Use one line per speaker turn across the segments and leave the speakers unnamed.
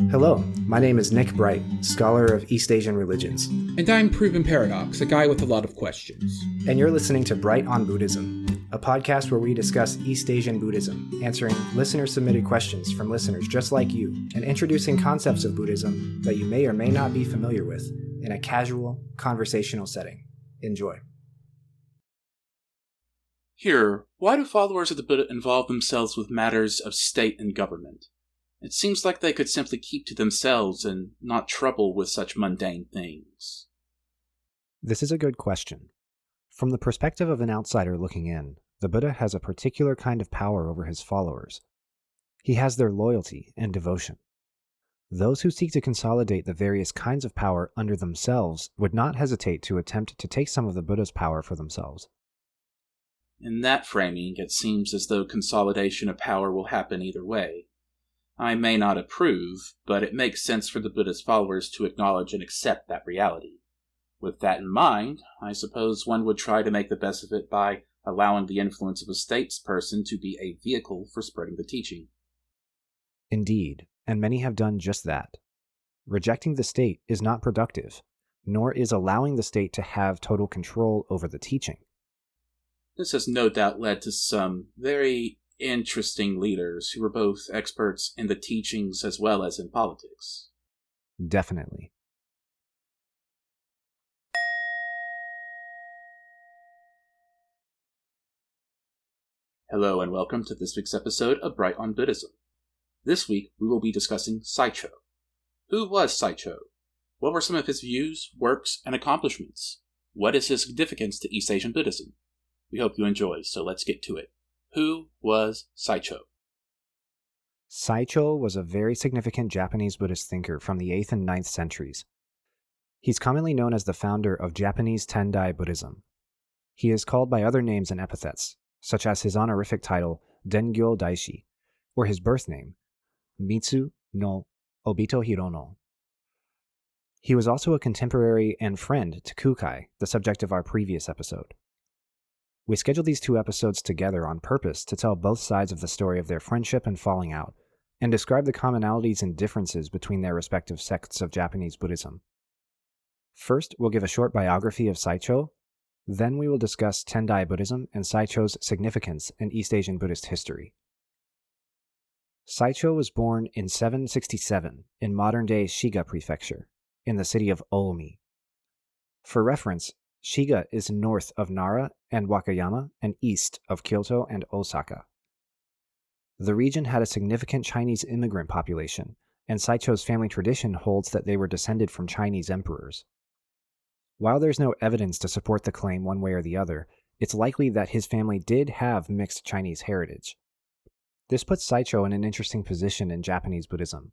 Hello, my name is Nick Bright, scholar of East Asian religions.
And I'm Proven Paradox, a guy with a lot of questions.
And you're listening to Bright on Buddhism, a podcast where we discuss East Asian Buddhism, answering listener-submitted questions from listeners just like you, and introducing concepts of Buddhism that you may or may not be familiar with in a casual, conversational setting. Enjoy.
Here, why do followers of the Buddha involve themselves with matters of state and government? It seems like they could simply keep to themselves and not trouble with such mundane things.
This is a good question. From the perspective of an outsider looking in, the Buddha has a particular kind of power over his followers. He has their loyalty and devotion. Those who seek to consolidate the various kinds of power under themselves would not hesitate to attempt to take some of the Buddha's power for themselves.
In that framing, it seems as though consolidation of power will happen either way. I may not approve, but it makes sense for the Buddha's followers to acknowledge and accept that reality. With that in mind, I suppose one would try to make the best of it by allowing the influence of a statesperson to be a vehicle for spreading the teaching.
Indeed, and many have done just that. Rejecting the state is not productive, nor is allowing the state to have total control over the teaching.
This has no doubt led to some very interesting leaders who were both experts in the teachings as well as in politics.
Definitely.
Hello and welcome to this week's episode of Bright on Buddhism. This week we will be discussing Saicho. Who was Saicho? What were some of his views, works, and accomplishments? What is his significance to East Asian Buddhism? We hope you enjoy, so let's get to it. Who was Saicho?
Saicho was a very significant Japanese Buddhist thinker from the 8th and 9th centuries. He's commonly known as the founder of Japanese Tendai Buddhism. He is called by other names and epithets, such as his honorific title, Dengyo Daishi, or his birth name, Mitsu no Obito Hirono. He was also a contemporary and friend to Kukai, the subject of our previous episode. We scheduled these two episodes together on purpose to tell both sides of the story of their friendship and falling out, and describe the commonalities and differences between their respective sects of Japanese Buddhism. First, we'll give a short biography of Saicho, then we will discuss Tendai Buddhism and Saicho's significance in East Asian Buddhist history. Saicho was born in 767 in modern-day Shiga Prefecture, in the city of Omi. For reference, Shiga is north of Nara and Wakayama and east of Kyoto and Osaka. The region had a significant Chinese immigrant population, and Saicho's family tradition holds that they were descended from Chinese emperors. While there's no evidence to support the claim one way or the other, it's likely that his family did have mixed Chinese heritage. This puts Saicho in an interesting position in Japanese Buddhism.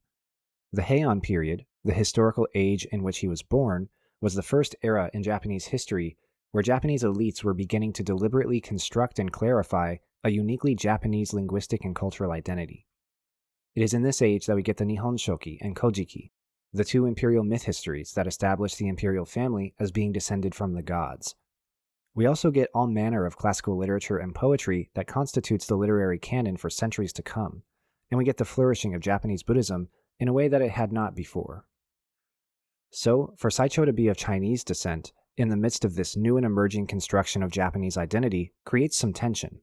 The Heian period, the historical age in which he was born, was the first era in Japanese history where Japanese elites were beginning to deliberately construct and clarify a uniquely Japanese linguistic and cultural identity. It is in this age that we get the Nihon Shoki and Kojiki, the two imperial myth histories that establish the imperial family as being descended from the gods. We also get all manner of classical literature and poetry that constitutes the literary canon for centuries to come, and we get the flourishing of Japanese Buddhism in a way that it had not before. So, for Saicho to be of Chinese descent, in the midst of this new and emerging construction of Japanese identity, creates some tension.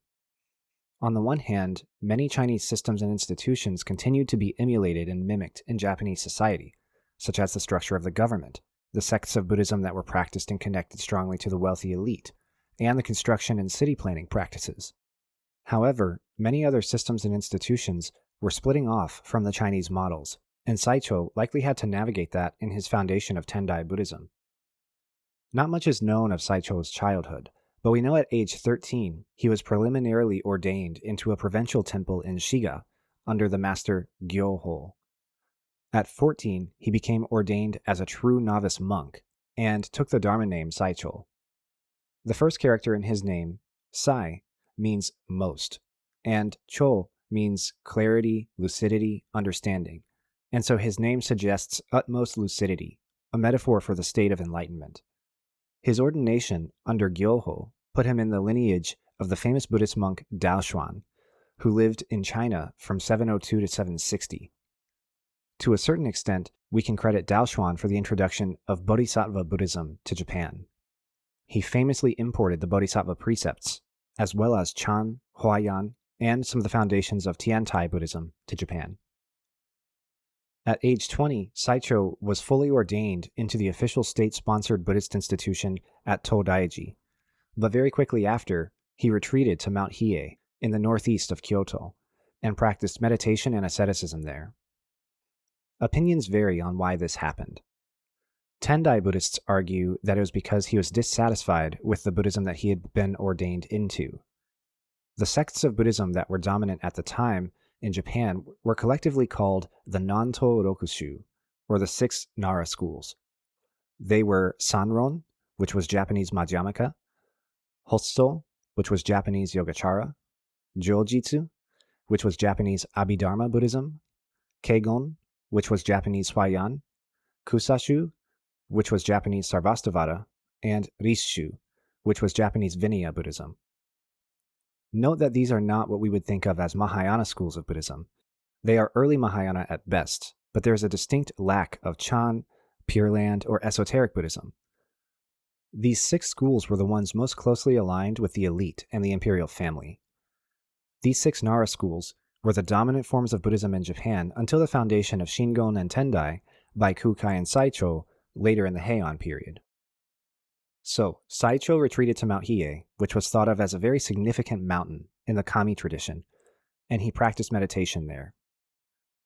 On the one hand, many Chinese systems and institutions continued to be emulated and mimicked in Japanese society, such as the structure of the government, the sects of Buddhism that were practiced and connected strongly to the wealthy elite, and the construction and city planning practices. However, many other systems and institutions were splitting off from the Chinese models, and Saicho likely had to navigate that in his foundation of Tendai Buddhism. Not much is known of Saicho's childhood, but we know at age 13 he was preliminarily ordained into a provincial temple in Shiga under the master Gyoho. At 14, he became ordained as a true novice monk and took the Dharma name Saicho. The first character in his name, Sai, means most, and Cho means clarity, lucidity, understanding, and so his name suggests utmost lucidity, a metaphor for the state of enlightenment. His ordination under Gyoho put him in the lineage of the famous Buddhist monk Daoshuan, who lived in China from 702 to 760. To a certain extent, we can credit Daoshuan for the introduction of Bodhisattva Buddhism to Japan. He famously imported the Bodhisattva precepts, as well as Chan, Huayan, and some of the foundations of Tiantai Buddhism to Japan. At age 20, Saicho was fully ordained into the official state-sponsored Buddhist institution at Todaiji, but very quickly after, he retreated to Mount Hiei in the northeast of Kyoto and practiced meditation and asceticism there. Opinions vary on why this happened. Tendai Buddhists argue that it was because he was dissatisfied with the Buddhism that he had been ordained into. The sects of Buddhism that were dominant at the time in Japan were collectively called the Nanto Rokushu, or the 6 Nara schools. They were Sanron, which was Japanese Madhyamaka, Hosso, which was Japanese Yogacara, Jojitsu, which was Japanese Abhidharma Buddhism, Keigon, which was Japanese Huayan, Kusashu, which was Japanese Sarvastivada, and Risshu, which was Japanese Vinaya Buddhism. Note that these are not what we would think of as Mahayana schools of Buddhism. They are early Mahayana at best, but there is a distinct lack of Chan, Pure Land, or Esoteric Buddhism. These 6 schools were the ones most closely aligned with the elite and the imperial family. These 6 Nara schools were the dominant forms of Buddhism in Japan until the foundation of Shingon and Tendai by Kukai and Saicho later in the Heian period. So, Saicho retreated to Mount Hiei, which was thought of as a very significant mountain in the Kami tradition, and he practiced meditation there.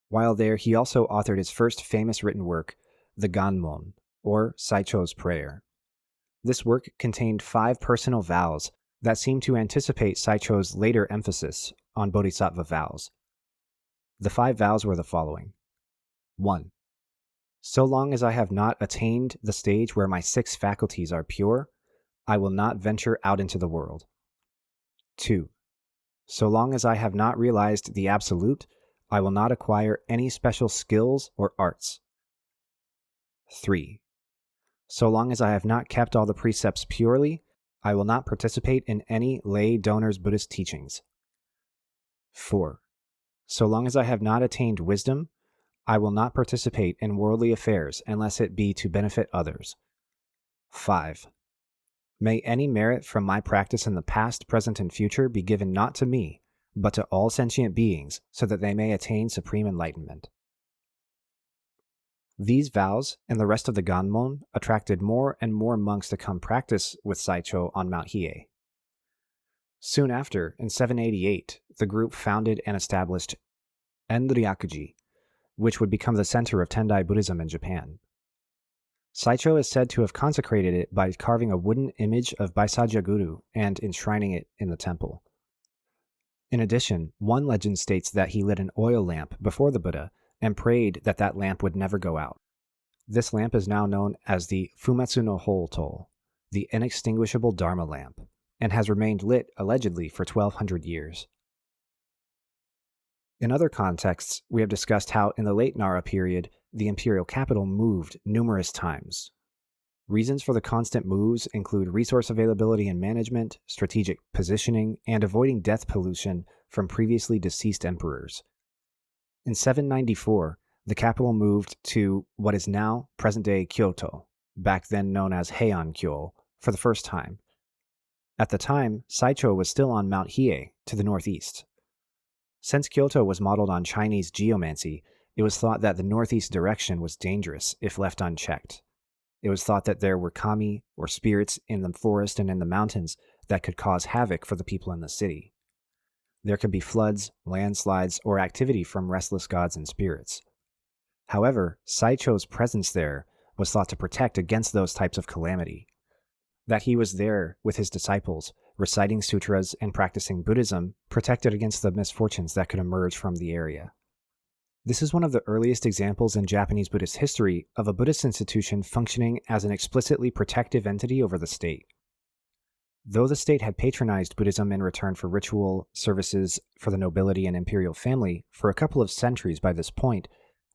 While there, he also authored his first famous written work, the Ganmon, or Saicho's Prayer. This work contained 5 personal vows that seem to anticipate Saicho's later emphasis on bodhisattva vows. The 5 vows were the following. 1. So long as I have not attained the stage where my 6 faculties are pure, I will not venture out into the world. 2. So long as I have not realized the absolute, I will not acquire any special skills or arts. 3. So long as I have not kept all the precepts purely, I will not participate in any lay donor's Buddhist teachings. 4. So long as I have not attained wisdom, I will not participate in worldly affairs unless it be to benefit others. 5. May any merit from my practice in the past, present, and future be given not to me, but to all sentient beings, so that they may attain supreme enlightenment. These vows and the rest of the Ganmon attracted more and more monks to come practice with Saicho on Mount Hiei. Soon after, in 788, the group founded and established Enryakuji, which would become the center of Tendai Buddhism in Japan. Saicho is said to have consecrated it by carving a wooden image of Baisajya Guru and enshrining it in the temple. In addition, one legend states that he lit an oil lamp before the Buddha and prayed that that lamp would never go out. This lamp is now known as the Fumetsu no Hoto, the inextinguishable Dharma lamp, and has remained lit allegedly for 1,200 years. In other contexts, we have discussed how in the late Nara period, the imperial capital moved numerous times. Reasons for the constant moves include resource availability and management, strategic positioning, and avoiding death pollution from previously deceased emperors. In 794, the capital moved to what is now present-day Kyoto, back then known as Heian-kyo, for the first time. At the time, Saicho was still on Mount Hiei, to the northeast. Since Kyoto was modeled on Chinese geomancy, it was thought that the northeast direction was dangerous if left unchecked. It was thought that there were kami, or spirits, in the forest and in the mountains that could cause havoc for the people in the city. There could be floods, landslides, or activity from restless gods and spirits. However, Saicho's presence there was thought to protect against those types of calamity. That he was there with his disciples, reciting sutras and practicing Buddhism, protected against the misfortunes that could emerge from the area. This is one of the earliest examples in Japanese Buddhist history of a Buddhist institution functioning as an explicitly protective entity over the state. Though the state had patronized Buddhism in return for ritual services for the nobility and imperial family for a couple of centuries by this point,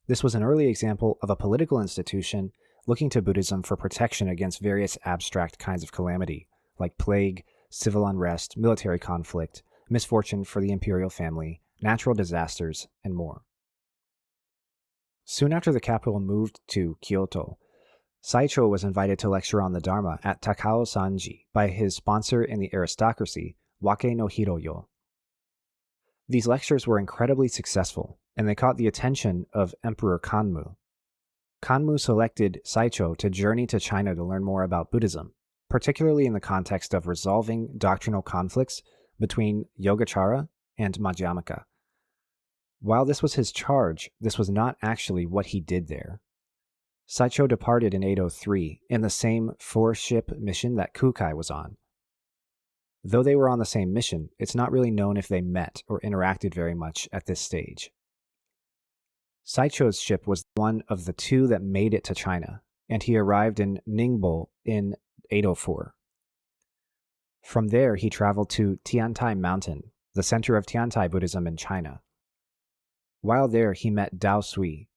this was an early example of a political institution looking to Buddhism for protection against various abstract kinds of calamity, like plague, civil unrest, military conflict, misfortune for the imperial family, natural disasters, and more. Soon after the capital moved to Kyoto, Saicho was invited to lecture on the Dharma at Takao Sanji by his sponsor in the aristocracy, Wake no Hiroyo. These lectures were incredibly successful, and they caught the attention of Emperor Kanmu. Kanmu selected Saicho to journey to China to learn more about Buddhism, particularly in the context of resolving doctrinal conflicts between Yogacara and Madhyamaka. While this was his charge, this was not actually what he did there. Saicho departed in 803 in the same 4-ship mission that Kukai was on. Though they were on the same mission, it's not really known if they met or interacted very much at this stage. Saicho's ship was one of the 2 that made it to China, and he arrived in Ningbo in 804. From there, he traveled to Tiantai Mountain, the center of Tiantai Buddhism in China. While there, he met Dao Sui,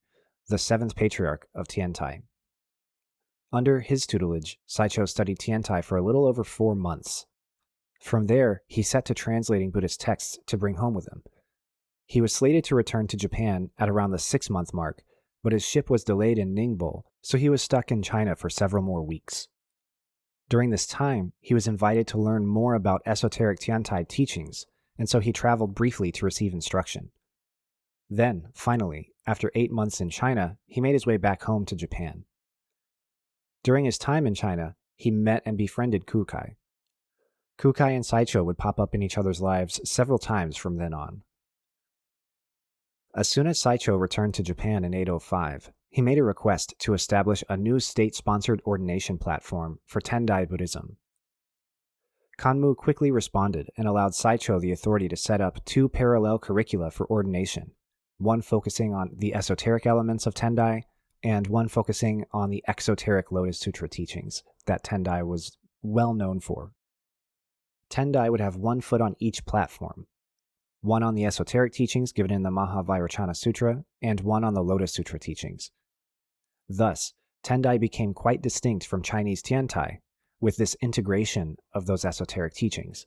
the 7th patriarch of Tiantai. Under his tutelage, Saicho studied Tiantai for a little over 4 months. From there, he set to translating Buddhist texts to bring home with him. He was slated to return to Japan at around the 6-month mark, but his ship was delayed in Ningbo, so he was stuck in China for several more weeks. During this time, he was invited to learn more about esoteric Tiantai teachings, and so he traveled briefly to receive instruction. Then, finally, after 8 months in China, he made his way back home to Japan. During his time in China, he met and befriended Kukai. Kukai and Saicho would pop up in each other's lives several times from then on. As soon as Saicho returned to Japan in 805, he made a request to establish a new state-sponsored ordination platform for Tendai Buddhism. Kanmu quickly responded and allowed Saicho the authority to set up 2 parallel curricula for ordination, one focusing on the esoteric elements of Tendai, and one focusing on the exoteric Lotus Sutra teachings that Tendai was well known for. Tendai would have 1 foot on each platform, one on the esoteric teachings given in the Mahavairochana Sutra, and one on the Lotus Sutra teachings. Thus, Tendai became quite distinct from Chinese Tiantai, with this integration of those esoteric teachings.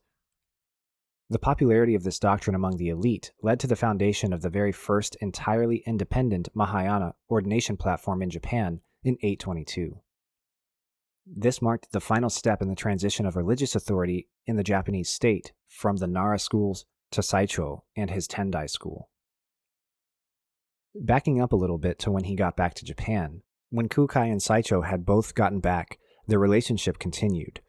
The popularity of this doctrine among the elite led to the foundation of the very first entirely independent Mahayana ordination platform in Japan in 822. This marked the final step in the transition of religious authority in the Japanese state from the Nara schools to Saicho and his Tendai school. Backing up a little bit to when he got back to Japan, when Kukai and Saicho had both gotten back, their relationship continued.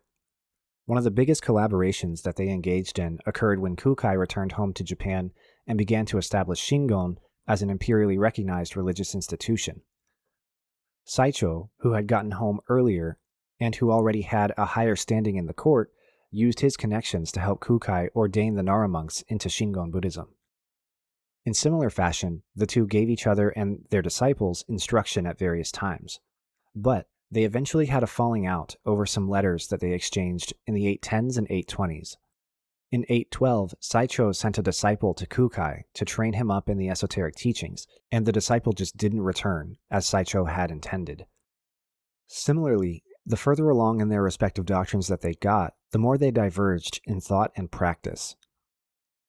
One of the biggest collaborations that they engaged in occurred when Kukai returned home to Japan and began to establish Shingon as an imperially recognized religious institution. Saicho, who had gotten home earlier and who already had a higher standing in the court, used his connections to help Kukai ordain the Nara monks into Shingon Buddhism. In similar fashion, the 2 gave each other and their disciples instruction at various times, but they eventually had a falling out over some letters that they exchanged in the 810s and 820s. In 812, Saicho sent a disciple to Kukai to train him up in the esoteric teachings, and the disciple just didn't return, as Saicho had intended. Similarly, the further along in their respective doctrines that they got, the more they diverged in thought and practice.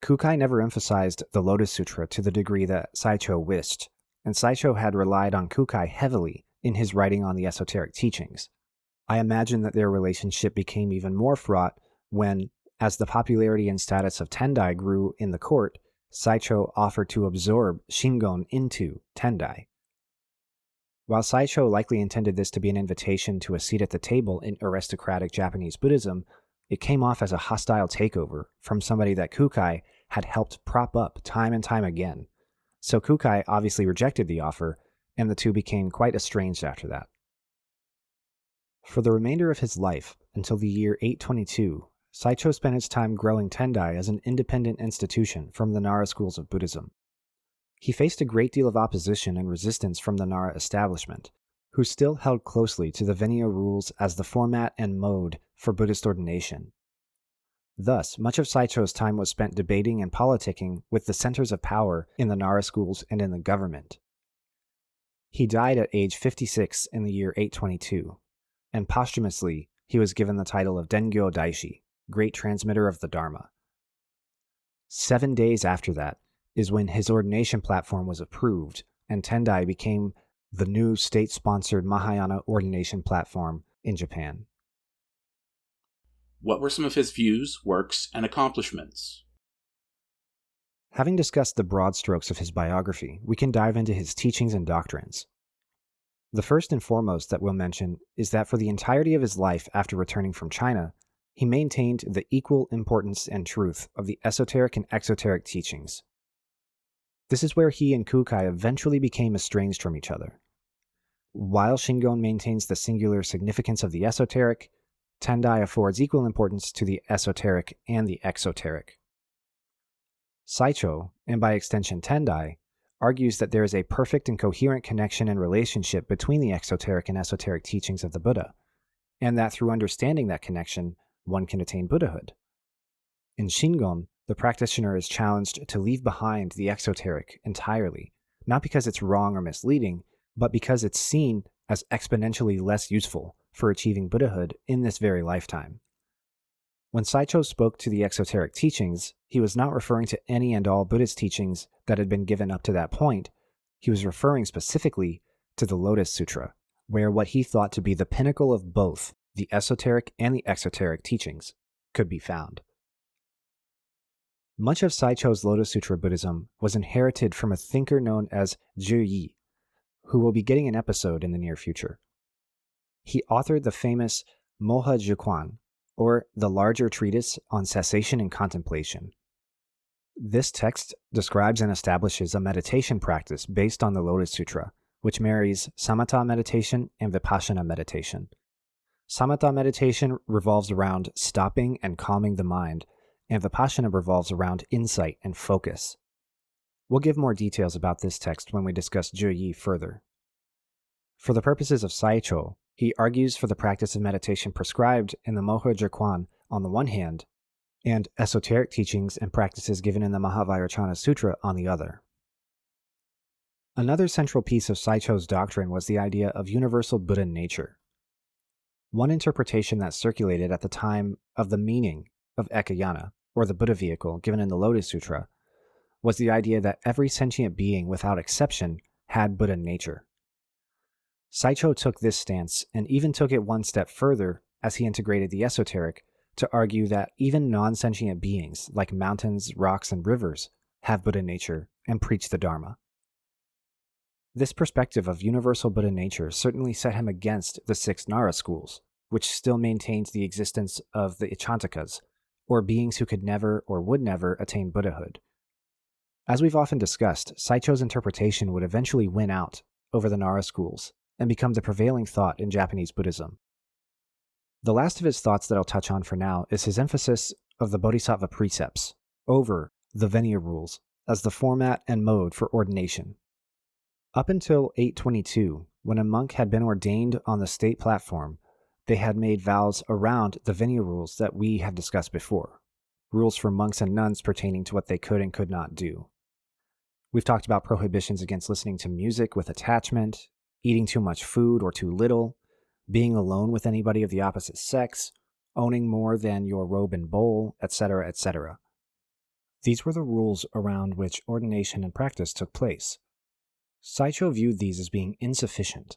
Kukai never emphasized the Lotus Sutra to the degree that Saicho wished, and Saicho had relied on Kukai heavily in his writing on the esoteric teachings. I imagine that their relationship became even more fraught when, as the popularity and status of Tendai grew in the court, Saicho offered to absorb Shingon into Tendai. While Saicho likely intended this to be an invitation to a seat at the table in aristocratic Japanese Buddhism, it came off as a hostile takeover from somebody that Kukai had helped prop up time and time again. So Kukai obviously rejected the offer, and the 2 became quite estranged after that. For the remainder of his life, until the year 822, Saicho spent his time growing Tendai as an independent institution from the Nara schools of Buddhism. He faced a great deal of opposition and resistance from the Nara establishment, who still held closely to the Venio rules as the format and mode for Buddhist ordination. Thus, much of Saicho's time was spent debating and politicking with the centers of power in the Nara schools and in the government. He died at age 56 in the year 822, and posthumously he was given the title of Dengyo Daishi, Great Transmitter of the Dharma. 7 days after that is when his ordination platform was approved and Tendai became the new state-sponsored Mahayana ordination platform in Japan.
What were some of his views, works, and accomplishments?
Having discussed the broad strokes of his biography, we can dive into his teachings and doctrines. The first and foremost that we'll mention is that for the entirety of his life after returning from China, he maintained the equal importance and truth of the esoteric and exoteric teachings. This is where he and Kukai eventually became estranged from each other. While Shingon maintains the singular significance of the esoteric, Tendai affords equal importance to the esoteric and the exoteric. Saicho, and by extension Tendai, argues that there is a perfect and coherent connection and relationship between the exoteric and esoteric teachings of the Buddha, and that through understanding that connection, one can attain Buddhahood. In Shingon, the practitioner is challenged to leave behind the exoteric entirely, not because it's wrong or misleading, but because it's seen as exponentially less useful for achieving Buddhahood in this very lifetime. When Saicho spoke to the exoteric teachings, he was not referring to any and all Buddhist teachings that had been given up to that point. He was referring specifically to the Lotus Sutra, where what he thought to be the pinnacle of both the esoteric and the exoteric teachings could be found. Much of Saicho's Lotus Sutra Buddhism was inherited from a thinker known as Ryuichi, who will be getting an episode in the near future. He authored the famous Moha Jukwan, or the larger treatise on cessation and contemplation. This text describes and establishes a meditation practice based on the Lotus Sutra, which marries samatha meditation and vipassana meditation. Samatha meditation revolves around stopping and calming the mind, and vipassana revolves around insight and focus. We'll give more details about this text when we discuss Zhuyi further. For the purposes of Saicho, he argues for the practice of meditation prescribed in the Moha Jukwan on the one hand, and esoteric teachings and practices given in the Mahavajracana Sutra on the other. Another central piece of Saicho's doctrine was the idea of universal Buddha nature. One interpretation that circulated at the time of the meaning of Ekayana, or the Buddha vehicle given in the Lotus Sutra, was the idea that every sentient being without exception had Buddha nature. Saicho took this stance and even took it one step further as he integrated the esoteric to argue that even non-sentient beings like mountains, rocks, and rivers have Buddha nature and preach the Dharma. This perspective of universal Buddha nature certainly set him against the 6 Nara schools, which still maintained the existence of the Ichantakas, or beings who could never or would never attain Buddhahood. As we've often discussed, Saicho's interpretation would eventually win out over the Nara schools and become the prevailing thought in Japanese Buddhism. The last of his thoughts that I'll touch on for now is his emphasis of the Bodhisattva precepts over the Vinaya rules as the format and mode for ordination. Up until 822, when a monk had been ordained on the state platform, they had made vows around the Vinaya rules that we have discussed before, rules for monks and nuns pertaining to what they could and could not do. We've talked about prohibitions against listening to music with attachment, eating too much food or too little, being alone with anybody of the opposite sex, owning more than your robe and bowl, etc., etc. These were the rules around which ordination and practice took place. Saicho viewed these as being insufficient.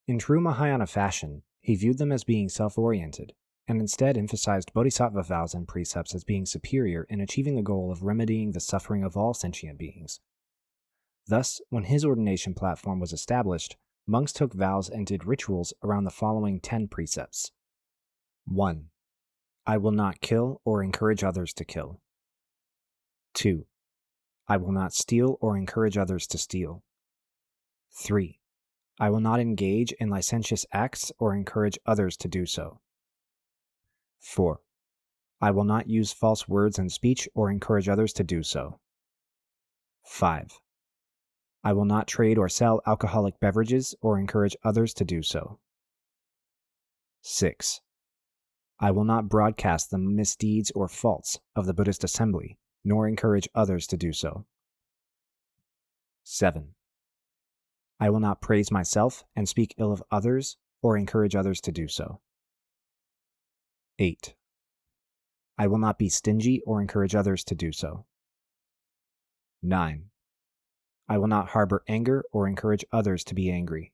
In true Mahayana fashion, he viewed them as being self-oriented, and instead emphasized bodhisattva vows and precepts as being superior in achieving the goal of remedying the suffering of all sentient beings. Thus, when his ordination platform was established, monks took vows and did rituals around the following 10 precepts. 1. I will not kill or encourage others to kill. 2. I will not steal or encourage others to steal. 3. I will not engage in licentious acts or encourage others to do so. 4. I will not use false words in speech or encourage others to do so. 5. I will not trade or sell alcoholic beverages or encourage others to do so. 6. I will not broadcast the misdeeds or faults of the Buddhist assembly, nor encourage others to do so. 7. I will not praise myself and speak ill of others or encourage others to do so. 8. I will not be stingy or encourage others to do so. 9. I will not harbor anger or encourage others to be angry.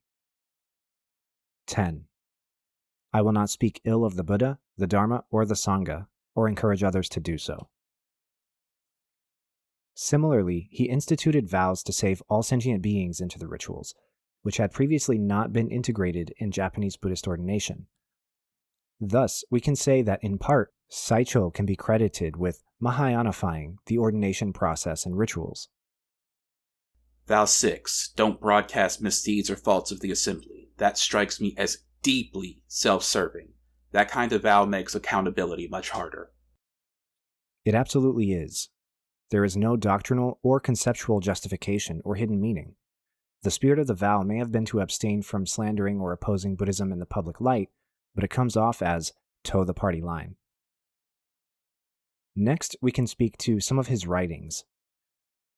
10. I will not speak ill of the Buddha, the Dharma, or the Sangha, or encourage others to do so. Similarly, he instituted vows to save all sentient beings into the rituals, which had previously not been integrated in Japanese Buddhist ordination. Thus, we can say that in part, Saicho can be credited with Mahayanifying the ordination process and rituals.
Vow 6. Don't broadcast misdeeds or faults of the assembly. That strikes me as deeply self-serving. That kind of vow makes accountability much harder.
It absolutely is. There is no doctrinal or conceptual justification or hidden meaning. The spirit of the vow may have been to abstain from slandering or opposing Buddhism in the public light, but it comes off as toe the party line. Next, we can speak to some of his writings.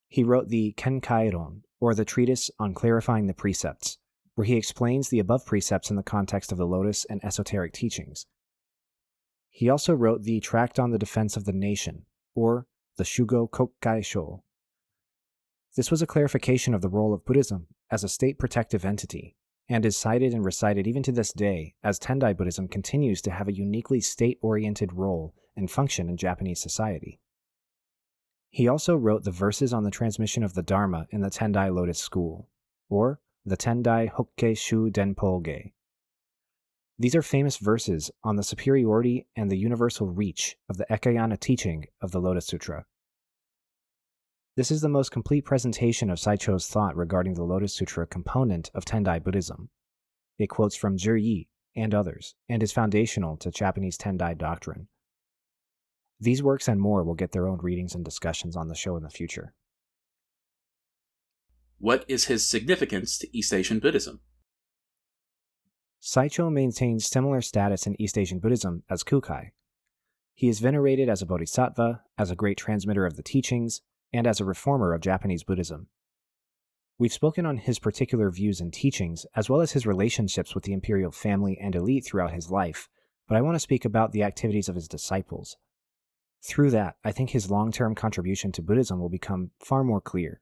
He wrote the Kenkairon, or the Treatise on Clarifying the Precepts, where he explains the above precepts in the context of the Lotus and Esoteric teachings. He also wrote the Tract on the Defense of the Nation, or the Shugo Kokai Sho. This was a clarification of the role of Buddhism as a state-protective entity, and is cited and recited even to this day as Tendai Buddhism continues to have a uniquely state-oriented role and function in Japanese society. He also wrote the verses on the transmission of the Dharma in the Tendai Lotus School, or the Tendai Hokke Shu Denpo-ge. These are famous verses on the superiority and the universal reach of the Ekayana teaching of the Lotus Sutra. This is the most complete presentation of Saicho's thought regarding the Lotus Sutra component of Tendai Buddhism. It quotes from Zhiyi and others, and is foundational to Japanese Tendai doctrine. These works and more will get their own readings and discussions on the show in the future.
What is his significance to East Asian Buddhism?
Saicho maintains similar status in East Asian Buddhism as Kukai. He is venerated as a bodhisattva, as a great transmitter of the teachings, and as a reformer of Japanese Buddhism. We've spoken on his particular views and teachings, as well as his relationships with the imperial family and elite throughout his life, but I want to speak about the activities of his disciples. Through that, I think his long-term contribution to Buddhism will become far more clear.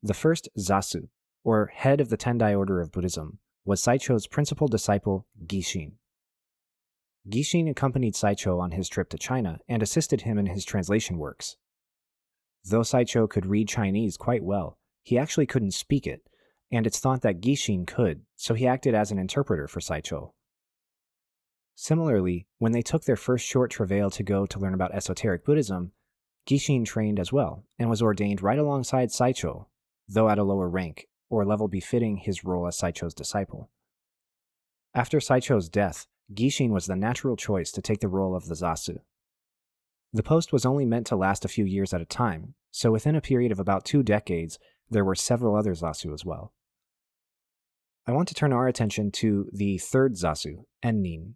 The first Zasu, or head of the Tendai order of Buddhism, was Saicho's principal disciple, Gishin. Gishin accompanied Saicho on his trip to China and assisted him in his translation works. Though Saicho could read Chinese quite well, he actually couldn't speak it, and it's thought that Gishin could, so he acted as an interpreter for Saicho. Similarly, when they took their first short travail to go to learn about esoteric Buddhism, Gishin trained as well, and was ordained right alongside Saicho, though at a lower rank, or level befitting his role as Saicho's disciple. After Saicho's death, Gishin was the natural choice to take the role of the Zasu. The post was only meant to last a few years at a time, so within a period of about 2 decades, there were several other Zasu as well. I want to turn our attention to the third Zasu, Ennin.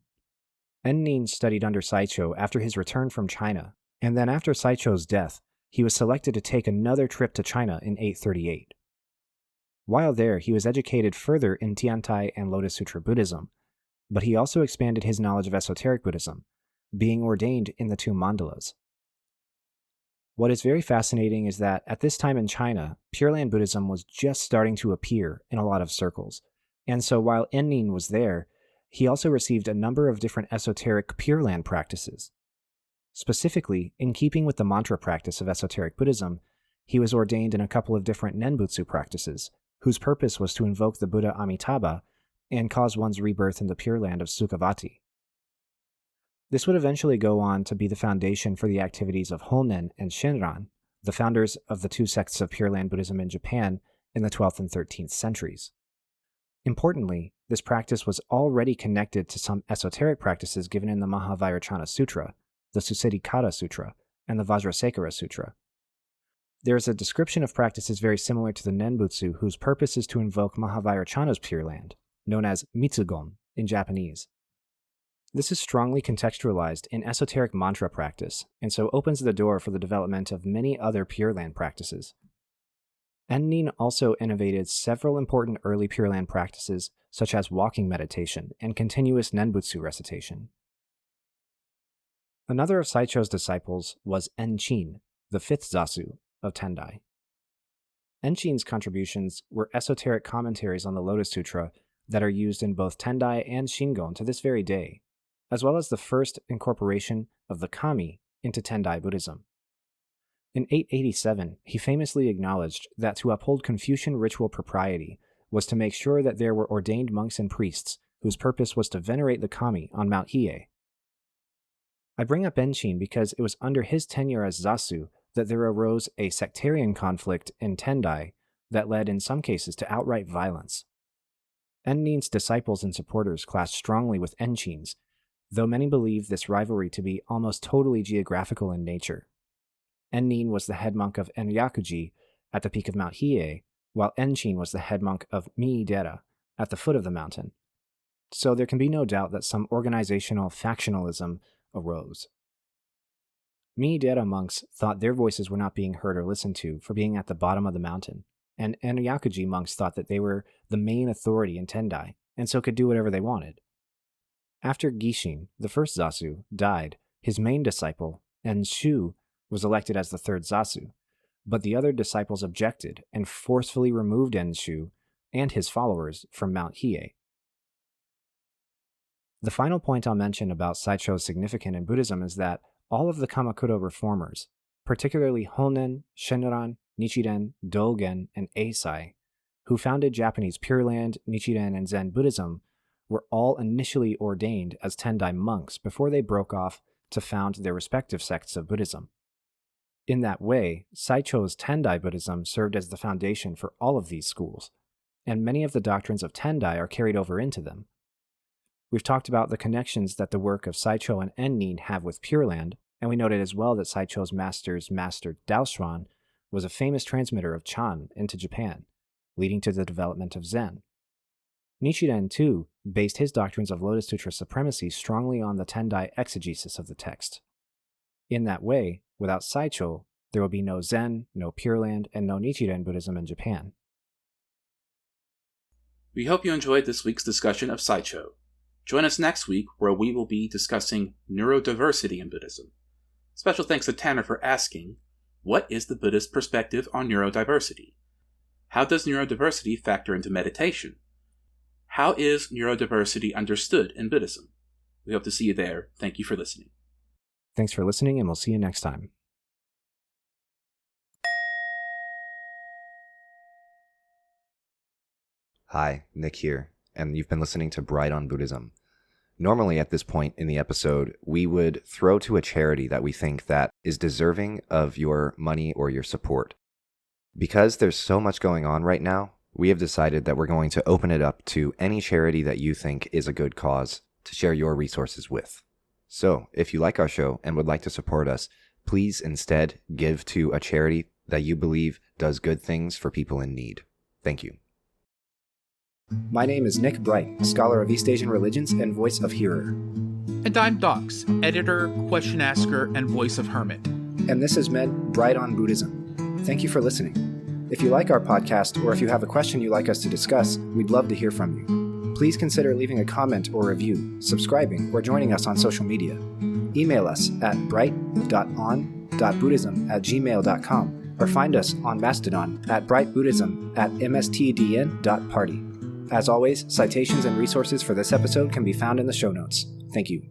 Ennin studied under Saicho after his return from China, and then after Saicho's death, he was selected to take another trip to China in 838. While there, he was educated further in Tiantai and Lotus Sutra Buddhism, but he also expanded his knowledge of esoteric Buddhism, being ordained in the 2 mandalas. What is very fascinating is that at this time in China, Pure Land Buddhism was just starting to appear in a lot of circles, and so while Ennin was there, he also received a number of different esoteric Pure Land practices. Specifically, in keeping with the mantra practice of esoteric Buddhism, he was ordained in a couple of different Nenbutsu practices, whose purpose was to invoke the Buddha Amitabha and cause one's rebirth in the Pure Land of Sukhavati. This would eventually go on to be the foundation for the activities of Honen and Shinran, the founders of the 2 sects of Pure Land Buddhism in Japan in the 12th and 13th centuries. Importantly, this practice was already connected to some esoteric practices given in the Mahavajracana Sutra, the Susiddhikara Sutra, and the Vajrasekhara Sutra. There is a description of practices very similar to the Nenbutsu whose purpose is to invoke Mahavajracana's Pure Land, known as Mitsugon in Japanese. This is strongly contextualized in esoteric mantra practice, and so opens the door for the development of many other Pure Land practices. Ennin also innovated several important early Pure Land practices, such as walking meditation and continuous Nenbutsu recitation. Another of Saicho's disciples was Enchin, the 5th Zasu of Tendai. Enshin's contributions were esoteric commentaries on the Lotus Sutra that are used in both Tendai and Shingon to this very day, as well as the first incorporation of the kami into Tendai Buddhism. In 887, he famously acknowledged that to uphold Confucian ritual propriety was to make sure that there were ordained monks and priests whose purpose was to venerate the kami on Mount Hiei. I bring up Enshin because it was under his tenure as Zasu that there arose a sectarian conflict in Tendai that led in some cases to outright violence. Ennin's disciples and supporters clashed strongly with Enshin's, though many believe this rivalry to be almost totally geographical in nature. Ennin was the head monk of Enryakuji at the peak of Mount Hiei, while Enshin was the head monk of Mii-dera at the foot of the mountain. So there can be no doubt that some organizational factionalism arose. Mii-dera monks thought their voices were not being heard or listened to for being at the bottom of the mountain, and Enryakuji monks thought that they were the main authority in Tendai, and so could do whatever they wanted. After Gishin, the first Zasu, died, his main disciple, Enshu, was elected as the third Zasu, but the other disciples objected and forcefully removed Enshu and his followers from Mount Hiei. The final point I'll mention about Saicho's significance in Buddhism is that all of the Kamakura reformers, particularly Honen, Shinran, Nichiren, Dogen, and Eisai, who founded Japanese Pure Land, Nichiren, and Zen Buddhism, were all initially ordained as Tendai monks before they broke off to found their respective sects of Buddhism. In that way, Saicho's Tendai Buddhism served as the foundation for all of these schools, and many of the doctrines of Tendai are carried over into them. We've talked about the connections that the work of Saicho and Ennin have with Pure Land, and we noted as well that Saicho's master's master Daoshuan was a famous transmitter of Chan into Japan, leading to the development of Zen. Nichiren, too, based his doctrines of Lotus Sutra supremacy strongly on the Tendai exegesis of the text. In that way, without Saicho, there will be no Zen, no Pure Land, and no Nichiren Buddhism in Japan.
We hope you enjoyed this week's discussion of Saicho. Join us next week where we will be discussing neurodiversity in Buddhism. Special thanks to Tanner for asking, what is the Buddhist perspective on neurodiversity? How does neurodiversity factor into meditation? How is neurodiversity understood in Buddhism? We hope to see you there. Thank you for listening.
Thanks for listening, and we'll see you next time.
Hi, Nick here, and you've been listening to Bright on Buddhism. Normally at this point in the episode, we would throw to a charity that we think that is deserving of your money or your support. Because there's so much going on right now, we have decided that we're going to open it up to any charity that you think is a good cause to share your resources with. So, if you like our show and would like to support us, please instead give to a charity that you believe does good things for people in need. Thank you.
My name is Nick Bright, scholar of East Asian religions and voice of Hearer.
And I'm Docs, editor, question asker, and voice of Hermit.
And this has meant Bright on Buddhism. Thank you for listening. If you like our podcast, or if you have a question you'd like us to discuss, we'd love to hear from you. Please consider leaving a comment or review, subscribing, or joining us on social media. Email us at bright.on.buddhism@gmail.com or find us on Mastodon at brightbuddhism@mstdn.party. As always, citations and resources for this episode can be found in the show notes. Thank you.